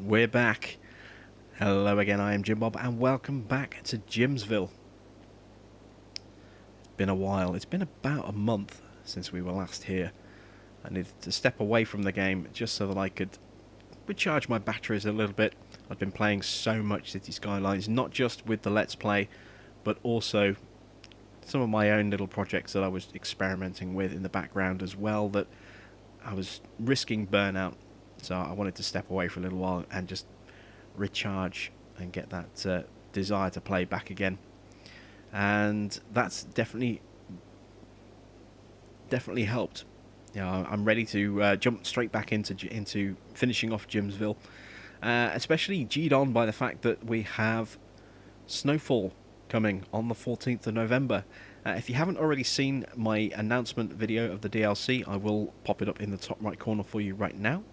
We're back. Hello again, I am Jim Bob, and welcome back to Jimsville. It's been a while. It's been about a month since we were last here. I needed to step away from the game just so that I could recharge my batteries a little bit. I've been playing so much City Skylines, not just with the Let's Play, but also some of my own little projects that I was experimenting with in the background as well, that I was risking burnout. So I wanted to step away for a little while and just recharge and get that desire to play back again. And that's definitely helped. You know, I'm ready to jump straight back into finishing off Jimsville, especially G'd on by the fact that we have snowfall coming on the 14th of November. If you haven't already seen my announcement video of the DLC, I will pop it up in the top right corner for you right now.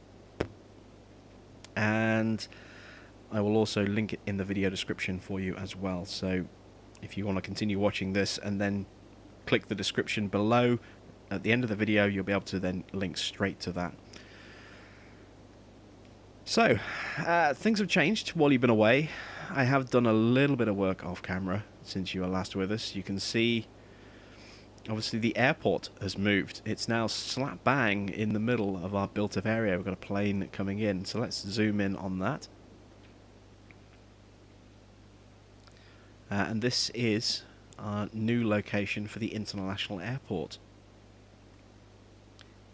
And I will also link it in the video description for you as well. So if you want to continue watching this and then click the description below at the end of the video, you'll be able to then link straight to that. So things have changed while you've been away. I have done a little bit of work off camera since you were last with us. You can see obviously the airport has moved. It's now slap bang in the middle of our built-up area. We've got a plane coming in, so let's zoom in on that. And this is our new location for the international airport.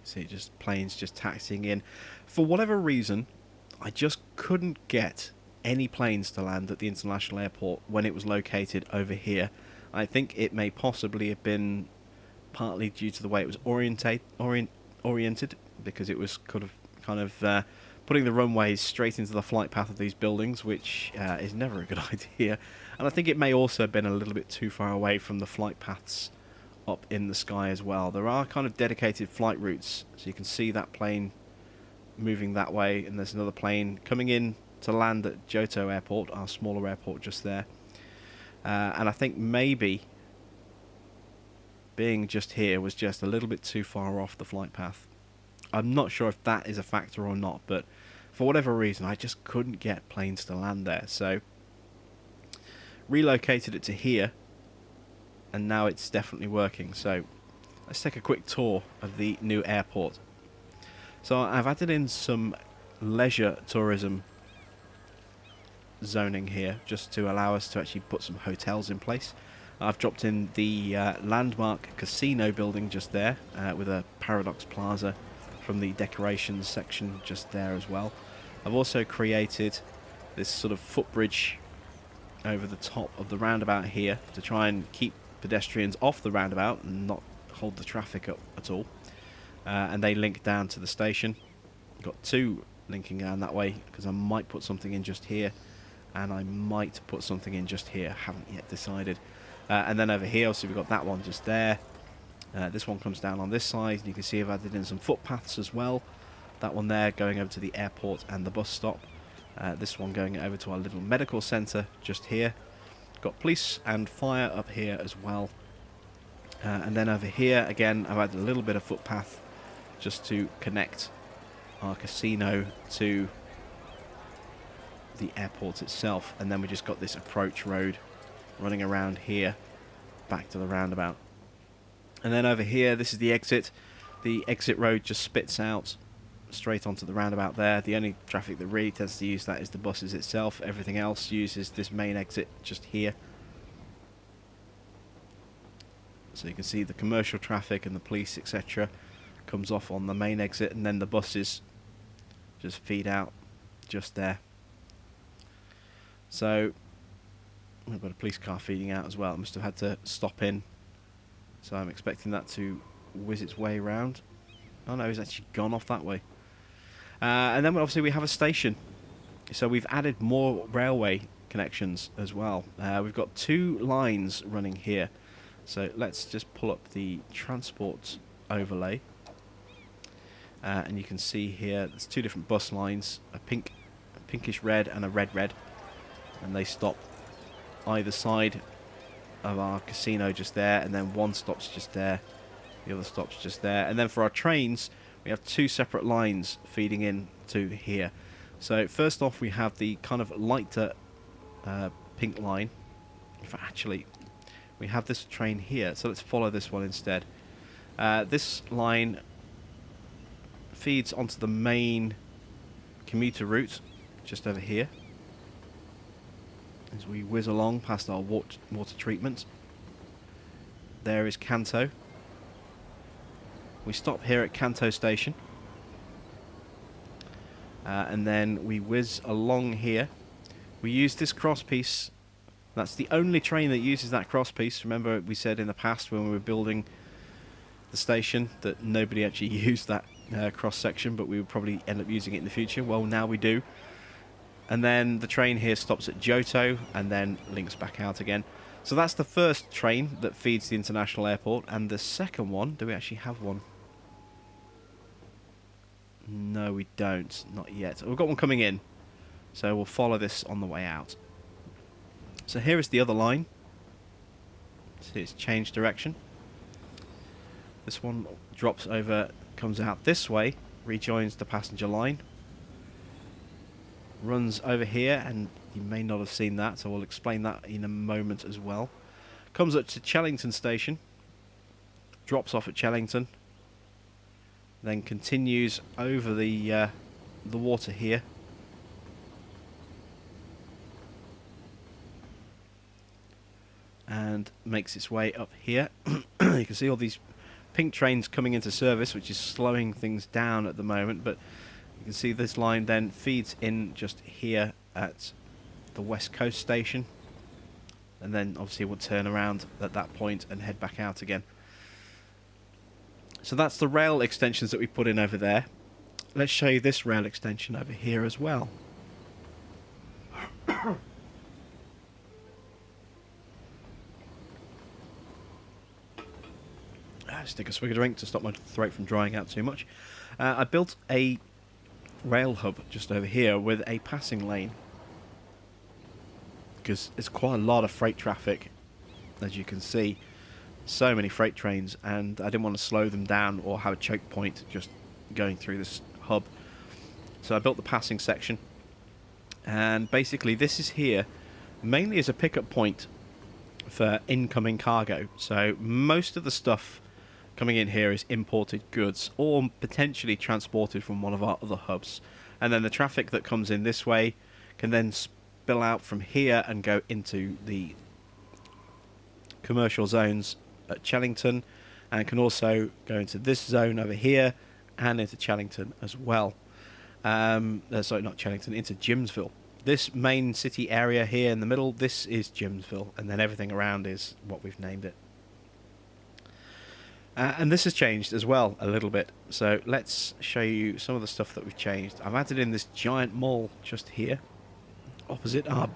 See, just planes just taxiing in. For whatever reason, I just couldn't get any planes to land at the international airport when it was located over here. I think it may possibly have been partly due to the way it was oriented, because it was kind of putting the runways straight into the flight path of these buildings, which is never a good idea. And I think it may also have been a little bit too far away from the flight paths up in the sky as well. There are kind of dedicated flight routes, so you can see that plane moving that way, and there's another plane coming in to land at Johto Airport, our smaller airport just there. And I think maybe being just here was just a little bit too far off the flight path. I'm not sure if that is a factor or not, but for whatever reason I just couldn't get planes to land there, so relocated it to here, and now it's definitely working. So let's take a quick tour of the new airport. So I've added in some leisure tourism zoning here just to allow us to actually put some hotels in place. I've dropped in the landmark casino building just there, with a Paradox Plaza from the decorations section just there as well. I've also created this sort of footbridge over the top of the roundabout here to try and keep pedestrians off the roundabout and not hold the traffic up at all. And they link down to the station. Got two linking down that way, because I might put something in just here, and I might put something in just here. Haven't yet decided. And then over here, so we've got that one just there. This one comes down on this side. You can see I've added in some footpaths as well. That one there going over to the airport and the bus stop. This one going over to our little medical centre just here. Got police and fire up here as well. And then over here, again, I've added a little bit of footpath just to connect our casino to the airport itself. And then we just got this approach road running around here back to the roundabout. And then over here, this is the exit. The exit road just spits out straight onto the roundabout there. The only traffic that really tends to use that is the buses itself. Everything else uses this main exit just here. So you can see the commercial traffic and the police, etc., comes off on the main exit, and then the buses just feed out just there. So we've got a police car feeding out as well. It must have had to stop in, so I'm expecting that to whiz its way around. Oh no, it's actually gone off that way. And then obviously we have a station, so we've added more railway connections as well. We've got two lines running here, so let's just pull up the transport overlay, and you can see here there's two different bus lines, a pinkish red and a red, and they stop either side of our casino just there, and then one stops just there, the other stops just there. And then for our trains, we have two separate lines feeding in to here. So first off, we have the kind of lighter pink line. In fact, actually, we have this train here, so let's follow this one instead. This line feeds onto the main commuter route just over here as we whiz along past our water treatment. There is Kanto. We stop here at Kanto station, and then we whiz along here. We use this crosspiece. That's the only train that uses that crosspiece. Remember, we said in the past when we were building the station that nobody actually used that cross section, but we would probably end up using it in the future. Well, now we do. And then the train here stops at Johto and then links back out again. So that's the first train that feeds the international airport. And the second one, do we actually have one? No, we don't. Not yet. We've got one coming in. So we'll follow this on the way out. So here is the other line. See, it's changed direction. This one drops over, comes out this way, rejoins the passenger line. Runs over here, and you may not have seen that, so we'll explain that in a moment as well. Comes up to Chellington station. Drops off at Chellington. Then continues over the water here. And makes its way up here. You can see all these pink trains coming into service, which is slowing things down at the moment, but you can see this line then feeds in just here at the West Coast station, and then obviously we'll turn around at that point and head back out again. So that's the rail extensions that we put in over there. Let's show you this rail extension over here as well. Stick a swig of drink to stop my throat from drying out too much. I built a rail hub just over here with a passing lane, because it's quite a lot of freight traffic, as you can see. So many freight trains, and I didn't want to slow them down or have a choke point just going through this hub. So I built the passing section, and basically this is here mainly as a pickup point for incoming cargo. So most of the stuff coming in here is imported goods or potentially transported from one of our other hubs, and then the traffic that comes in this way can then spill out from here and go into the commercial zones at Chellington, and can also go into this zone over here and into Chellington as well. Sorry, not Chellington, into Jimsville. This main city area here in the middle, this is Jimsville, and then everything around is what we've named it. And this has changed as well a little bit, so let's show you some of the stuff that we've changed. I've added in this giant mall just here, opposite our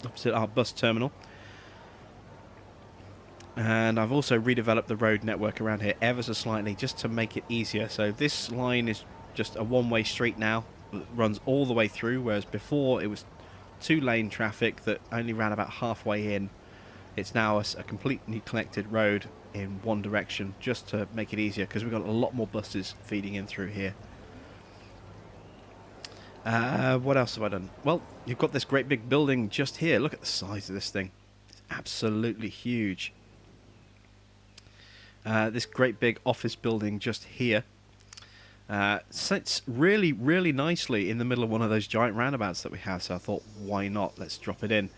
opposite our bus terminal, and I've also redeveloped the road network around here ever so slightly just to make it easier. So this line is just a one-way street now that runs all the way through, whereas before it was two-lane traffic that only ran about halfway in. It's now a completely connected road in one direction, just to make it easier, because we've got a lot more buses feeding in through here. What else have I done? Well, you've got this great big building just here. Look at the size of this thing. It's absolutely huge. This great big office building just here sits really, really nicely in the middle of one of those giant roundabouts that we have, so I thought, why not? Let's drop it in.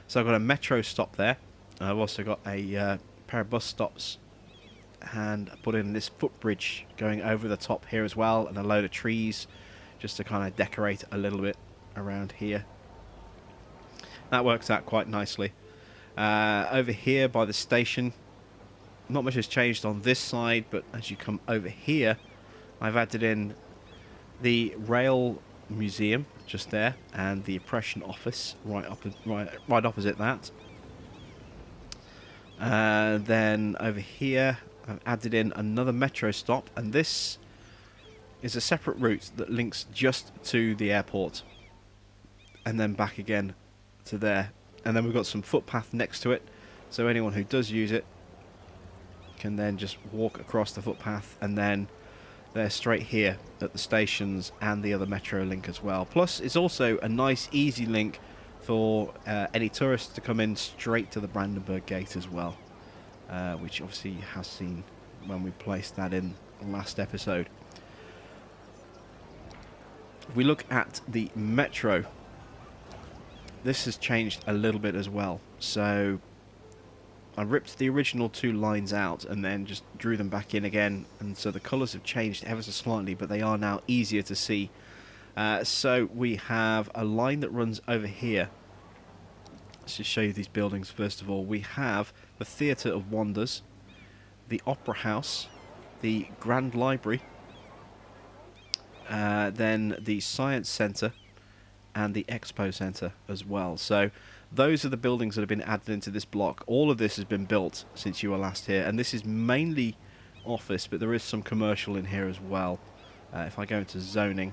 So I've got a metro stop there. I've also got a pair of bus stops, and I put in this footbridge going over the top here as well, and a load of trees just to kind of decorate a little bit around here. That works out quite nicely. Over here by the station, not much has changed on this side, but as you come over here, I've added in the rail museum just there, and the oppression office right opposite that. Then over here I've added in another metro stop, and this is a separate route that links just to the airport and then back again to there. And then we've got some footpath next to it, so anyone who does use it can then just walk across the footpath and then They're straight here at the stations and the other metro link as well. Plus, it's also a nice, easy link for any tourists to come in straight to the Brandenburg Gate as well, which obviously you have seen when we placed that in the last episode. If we look at the metro, this has changed a little bit as well. So I ripped the original two lines out and then just drew them back in again, and so the colours have changed ever so slightly, but they are now easier to see. So we have a line that runs over here. Let's just show you these buildings first of all. We have the Theatre of Wonders, the Opera House, the Grand Library, then the Science Centre, and the Expo Centre as well. So those are the buildings that have been added into this block. All of this has been built since you were last here, and this is mainly office, but there is some commercial in here as well. If I go into zoning,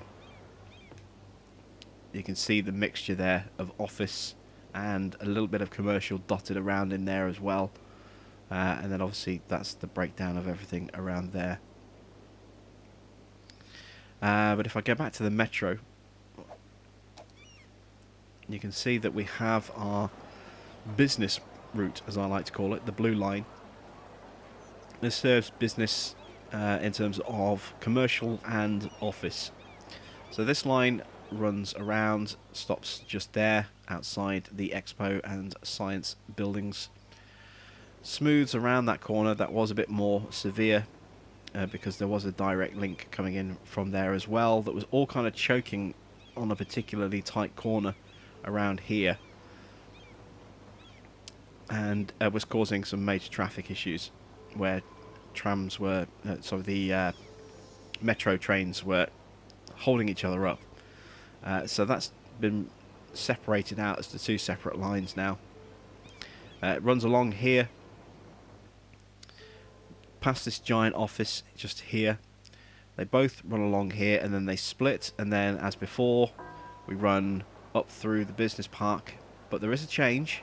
you can see the mixture there of office and a little bit of commercial dotted around in there as well. And then obviously that's the breakdown of everything around there. But if I go back to the metro, you can see that we have our business route, as I like to call it, the blue line. This serves business in terms of commercial and office. So this line runs around, stops just there outside the Expo and Science buildings, smooths around that corner. That was a bit more severe because there was a direct link coming in from there as well that was all kind of choking on a particularly tight corner around here, and was causing some major traffic issues where trams were the metro trains were holding each other up. So that's been separated out as the two separate lines now. It runs along here past this giant office just here. They both run along here and then they split, and then as before we run up through the business park, but there is a change.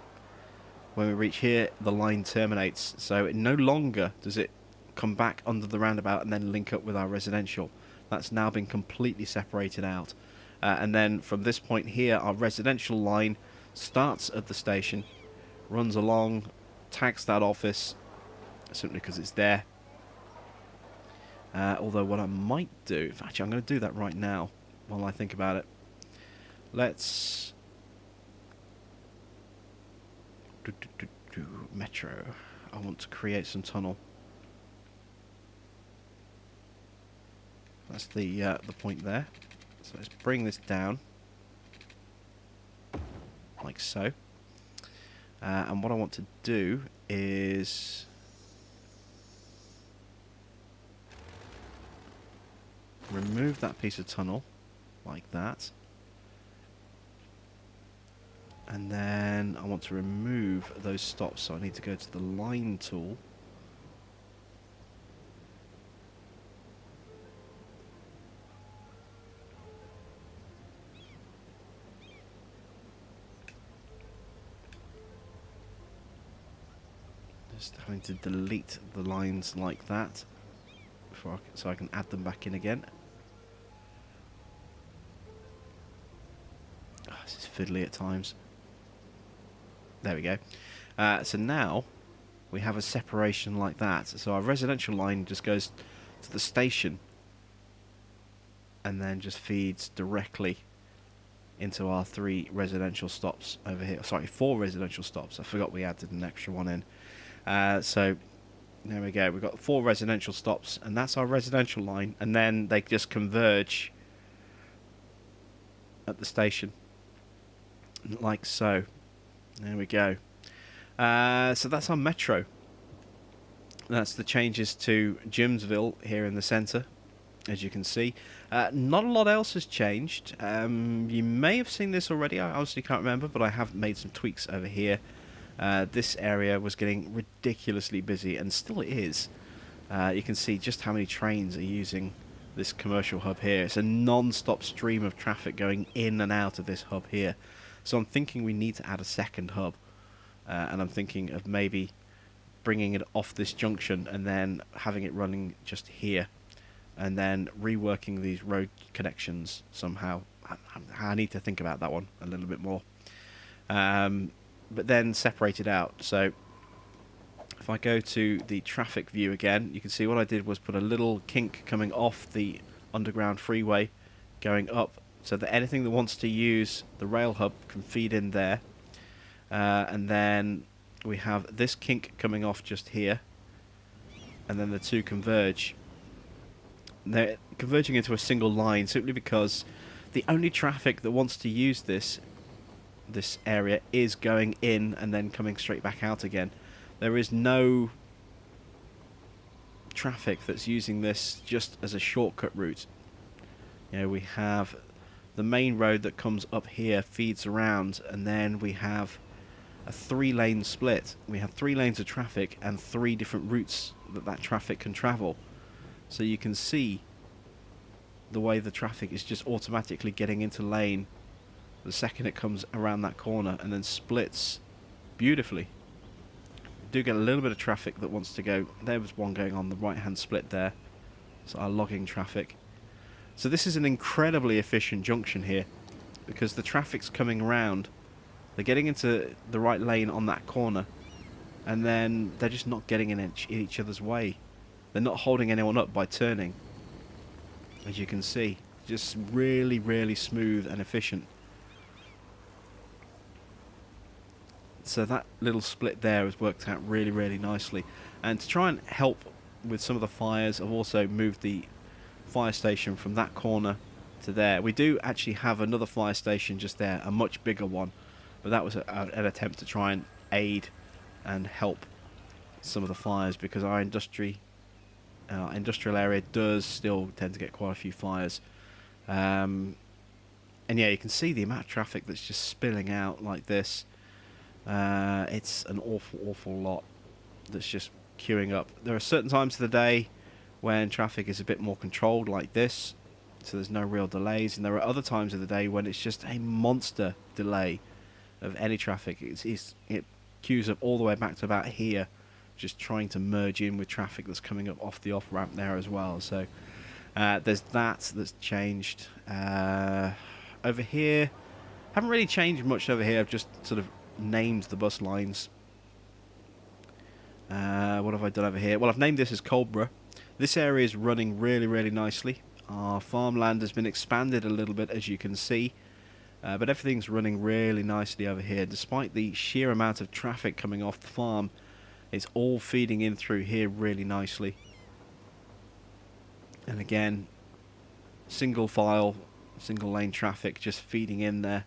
When we reach here, the line terminates, so it no longer does it come back under the roundabout and then link up with our residential. That's now been completely separated out. And then from this point here, our residential line starts at the station, runs along, tags that office, simply because it's there. Although what I might do, actually I'm going to do that right now while I think about it. Let's metro. I want to create some tunnel. That's the point there. So let's bring this down like so. And what I want to do is remove that piece of tunnel like that. And then I want to remove those stops, so I need to go to the line tool. Just having to delete the lines like that before so I can add them back in again. Oh, this is fiddly at times. There we go. So now we have a separation like that. So our residential line just goes to the station and then just feeds directly into our 3 residential stops over here. Sorry, 4 residential stops. I forgot we added an extra one in. So there we go. We've got 4 residential stops, and that's our residential line. And then they just converge at the station, like so. There we go. So that's our metro. That's the changes to Jimsville here in the centre, as you can see. Not a lot else has changed. You may have seen this already. I honestly can't remember, but I have made some tweaks over here. This area was getting ridiculously busy, and still it is. You can see just how many trains are using this commercial hub here. It's a non-stop stream of traffic going in and out of this hub here. So I'm thinking we need to add a second hub, and I'm thinking of maybe bringing it off this junction and then having it running just here, and then reworking these road connections somehow. I need to think about that one a little bit more. But then separate it out. So if I go to the traffic view again, you can see what I did was put a little kink coming off the underground freeway going up, so that anything that wants to use the rail hub can feed in there. And then we have this kink coming off just here, and then the two converge. They're converging into a single line simply because the only traffic that wants to use this area is going in and then coming straight back out again. There is no traffic that's using this just as a shortcut route. You know, we have the main road that comes up here, feeds around, and then we have a 3-lane split. We have 3 lanes of traffic and 3 different routes that traffic can travel. So you can see the way the traffic is just automatically getting into lane the second it comes around that corner, and then splits beautifully. We do get a little bit of traffic that wants to go. There was one going on the right hand split there. So our logging traffic. So this is an incredibly efficient junction here, because the traffic's coming around, they're getting into the right lane on that corner, and then they're just not getting in each other's way. They're not holding anyone up by turning, as you can see. Just really, really smooth and efficient. So that little split there has worked out really, really nicely. And to try and help with some of the fires, I've also moved the fire station from that corner to there. We do actually have another fire station just there, a much bigger one, but that was an attempt to try and aid and help some of the fires, because our industrial area does still tend to get quite a few fires. And yeah, you can see the amount of traffic that's just spilling out like this. It's an awful lot that's just queuing up. There are certain times of the day when traffic is a bit more controlled like this, so there's no real delays, and there are other times of the day when it's just a monster delay of any traffic. It queues up all the way back to about here, just trying to merge in with traffic that's coming up off the off-ramp there as well. So there's that's changed. Over here, haven't really changed much over here. I've just sort of named the bus lines. What have I done over here? Well, I've named this as Cobra. This area is running really, really nicely. Our farmland has been expanded a little bit, as you can see, but everything's running really nicely over here. Despite the sheer amount of traffic coming off the farm, it's all feeding in through here really nicely. And again, single file, single lane traffic just feeding in there,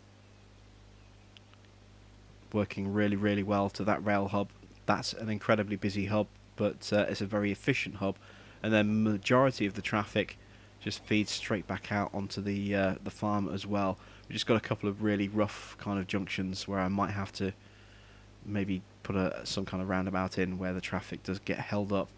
working really, really well to that rail hub. That's an incredibly busy hub, but it's a very efficient hub. And then the majority of the traffic just feeds straight back out onto the farm as well. We've just got a couple of really rough kind of junctions where I might have to maybe put some kind of roundabout in where the traffic does get held up.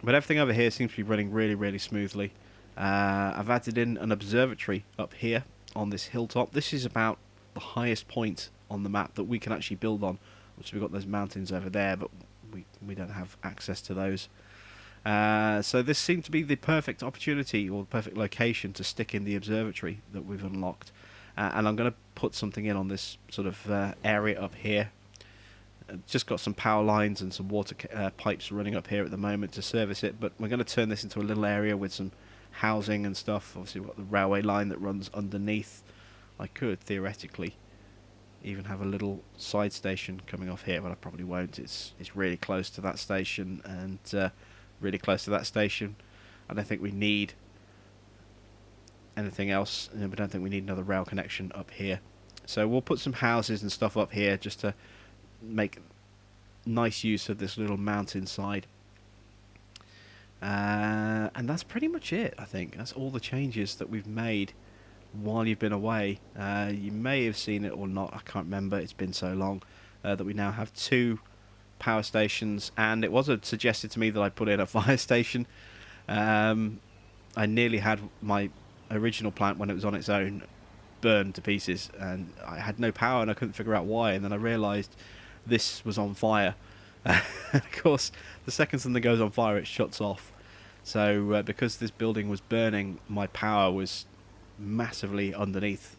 But everything over here seems to be running really, really smoothly. I've added in an observatory up here on this hilltop. This is about the highest point on the map that we can actually build on. Which we've got those mountains over there, but we don't have access to those. So this seemed to be the perfect opportunity, or the perfect location, to stick in the observatory that we've unlocked. And I'm going to put something in on this sort of area up here. Just got some power lines and some water pipes running up here at the moment to service it, but we're going to turn this into a little area with some housing and stuff. Obviously we've got the railway line that runs underneath. I could theoretically even have a little side station coming off here, but I probably won't. It's really close to that station, and really close to that station. I don't think we need anything else, and we don't think we need another rail connection up here. So we'll put some houses and stuff up here just to make nice use of this little mountainside. And that's pretty much it, I think. That's all the changes that we've made while you've been away. You may have seen it or not, I can't remember, it's been so long, that we now have 2 power stations, and it was suggested to me that I put in a fire station. I nearly had my original plant, when it was on its own, burned to pieces, and I had no power and I couldn't figure out why, and then I realised this was on fire. Of course, the second something goes on fire, it shuts off. So because this building was burning, my power was massively underneath,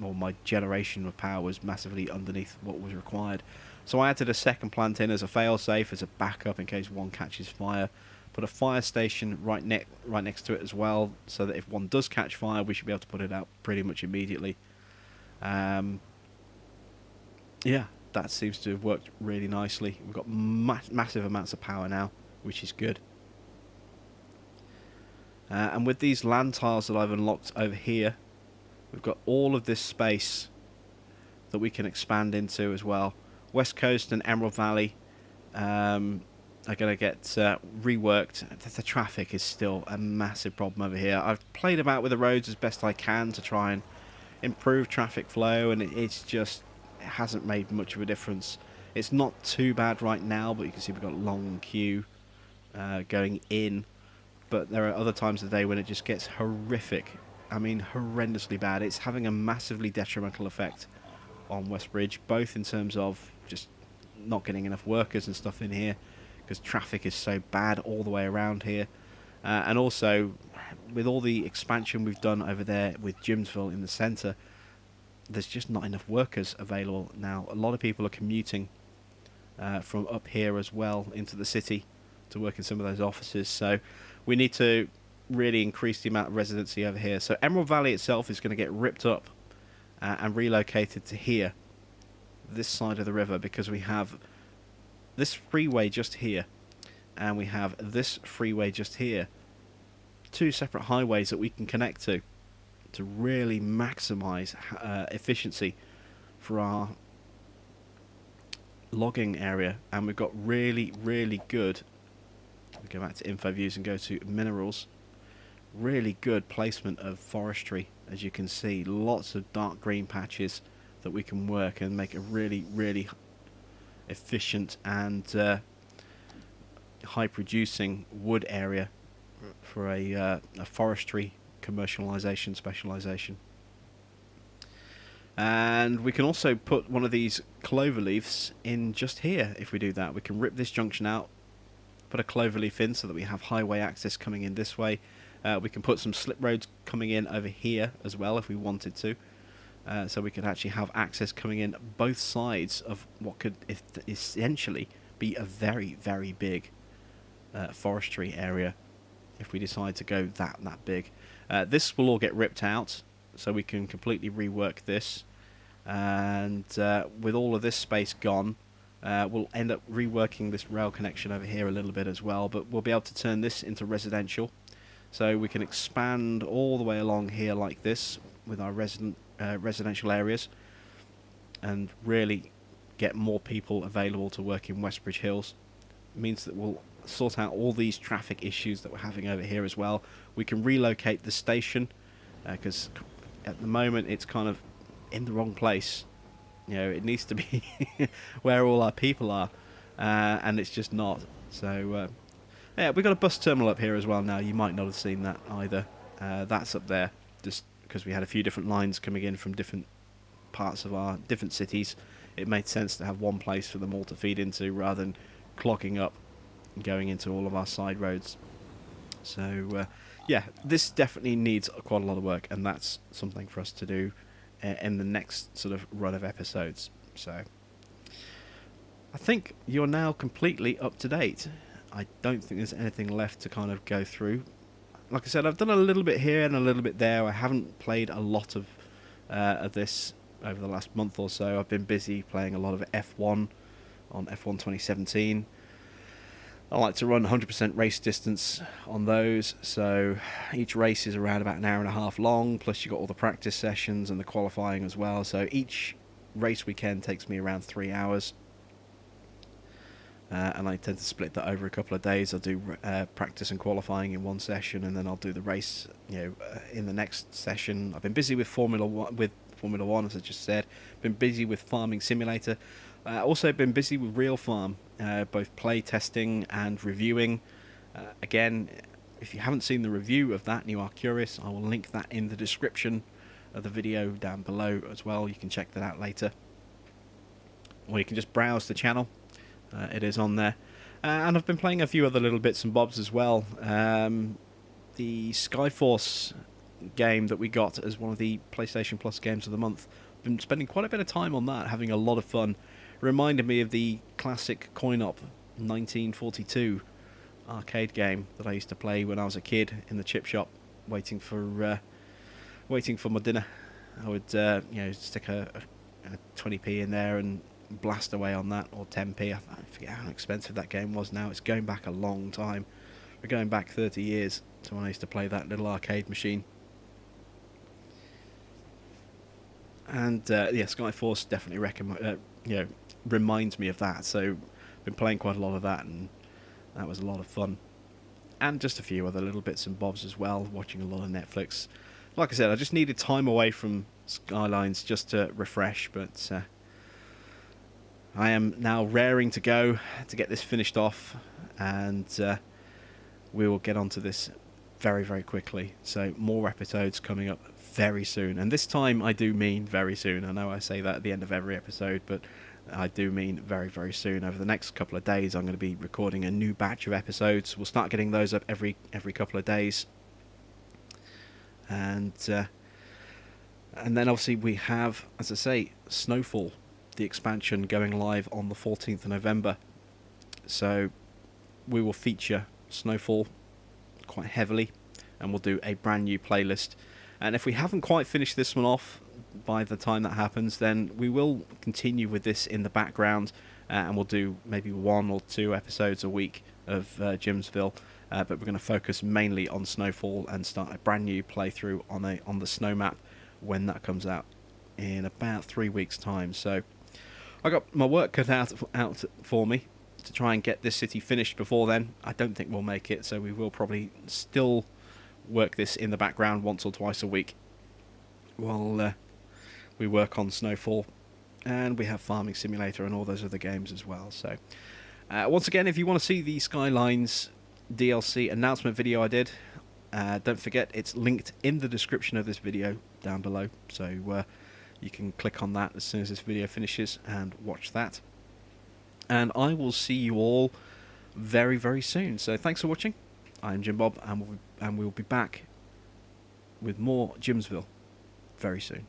or my generation of power was massively underneath what was required. So I added a second plant in as a fail-safe, as a backup in case one catches fire. Put a fire station right next to it as well, so that if one does catch fire, we should be able to put it out pretty much immediately. Yeah, that seems to have worked really nicely. We've got massive amounts of power now, which is good. And with these land tiles that I've unlocked over here, we've got all of this space that we can expand into as well. West Coast and Emerald Valley are going to get reworked. The traffic is still a massive problem over here. I've played about with the roads as best I can to try and improve traffic flow, and it hasn't made much of a difference. It's not too bad right now, but you can see we've got a long queue going in. But there are other times of the day when it just gets horrific. I mean, horrendously bad. It's having a massively detrimental effect on Westbridge, both in terms of just not getting enough workers and stuff in here, because traffic is so bad all the way around here. And also, with all the expansion we've done over there with Jimsville in the centre, there's just not enough workers available now. A lot of people are commuting from up here as well into the city to work in some of those offices. So we need to really increase the amount of residency over here. So Emerald Valley itself is going to get ripped up and relocated to here, this side of the river, because we have this freeway just here and we have this freeway just here. Two separate highways that we can connect to really maximize efficiency for our logging area. And we've got really, really good, we go back to info views and go to minerals, really good placement of forestry. As you can see, lots of dark green patches that we can work and make a really, really efficient and high producing wood area for a forestry commercialization specialization. And we can also put one of these clover leaves in just here. If we do that, we can rip this junction out, put a clover leaf in so that we have highway access coming in this way. We can put some slip roads coming in over here as well if we wanted to. So we could actually have access coming in both sides of what could essentially be a very, very big forestry area if we decide to go that big. This will all get ripped out, so we can completely rework this. And with all of this space gone, we'll end up reworking this rail connection over here a little bit as well, but we'll be able to turn this into residential. So we can expand all the way along here like this with our residential areas and really get more people available to work in Westbridge Hills. It means that we'll sort out all these traffic issues that we're having over here as well. We can relocate the station because at the moment it's kind of in the wrong place. It needs to be where all our people are, and it's just not. So yeah, we've got a bus terminal up here as well now. You might not have seen that either. That's up there just because we had a few different lines coming in from different parts of our different cities. It made sense to have one place for them all to feed into rather than clogging up and going into all of our side roads. So yeah, this definitely needs quite a lot of work, and that's something for us to do in the next sort of run of episodes. So I think you're now completely up to date. I don't think there's anything left to kind of go through. Like I said, I've done a little bit here and a little bit there. I haven't played a lot of this over the last month or so. I've been busy playing a lot of F1 on F1 2017. I like to run 100% race distance on those, so each race is around about an hour and a half long, plus you've got all the practice sessions and the qualifying as well, so each race weekend takes me around 3 hours. And I tend to split that over a couple of days. I'll do practice and qualifying in one session, and then I'll do the race, in the next session. I've been busy with Formula One, as I just said. Been busy with Farming Simulator. Also been busy with Real Farm, both play testing and reviewing. Again, if you haven't seen the review of that and you are curious, I will link that in the description of the video down below as well. You can check that out later, or you can just browse the channel. It is on there. And I've been playing a few other little bits and bobs as well. The Skyforce game that we got as one of the PlayStation Plus games of the month. Been spending quite a bit of time on that, having a lot of fun. Reminded me of the classic coin-op 1942 arcade game that I used to play when I was a kid in the chip shop, waiting for my dinner. I would stick a 20p in there and blast away on that, or 10p. I forget how expensive that game was now. It's going back a long time. We're going back 30 years to when I used to play that little arcade machine. And Skyforce definitely reminds me of that. So been playing quite a lot of that, and that was a lot of fun. And just a few other little bits and bobs as well. Watching a lot of Netflix. Like I said, I just needed time away from Skylines just to refresh, but I am now raring to go to get this finished off, and we will get onto this very, very quickly. So more episodes coming up very soon, and this time I do mean very soon. I know I say that at the end of every episode, but I do mean very, very soon. Over the next couple of days, I'm going to be recording a new batch of episodes. We'll start getting those up every couple of days, and then obviously we have, as I say, Snowfall, the expansion, going live on the 14th of November. So we will feature Snowfall quite heavily, and we'll do a brand new playlist. And if we haven't quite finished this one off by the time that happens, then we will continue with this in the background, and we'll do maybe 1 or 2 episodes a week of Jimsville, but we're going to focus mainly on Snowfall and start a brand new playthrough on the snow map when that comes out in about 3 weeks' time. So I got my work cut out for me to try and get this city finished before then. I don't think we'll make it, so we will probably still work this in the background once or twice a week while we work on Snowfall, and we have Farming Simulator and all those other games as well. So once again, if you want to see the Skylines DLC announcement video I did, don't forget it's linked in the description of this video down below, so you can click on that as soon as this video finishes and watch that. And I will see you all very, very soon. So thanks for watching. I'm Jim Bob, and we'll be back with more Jimsville very soon.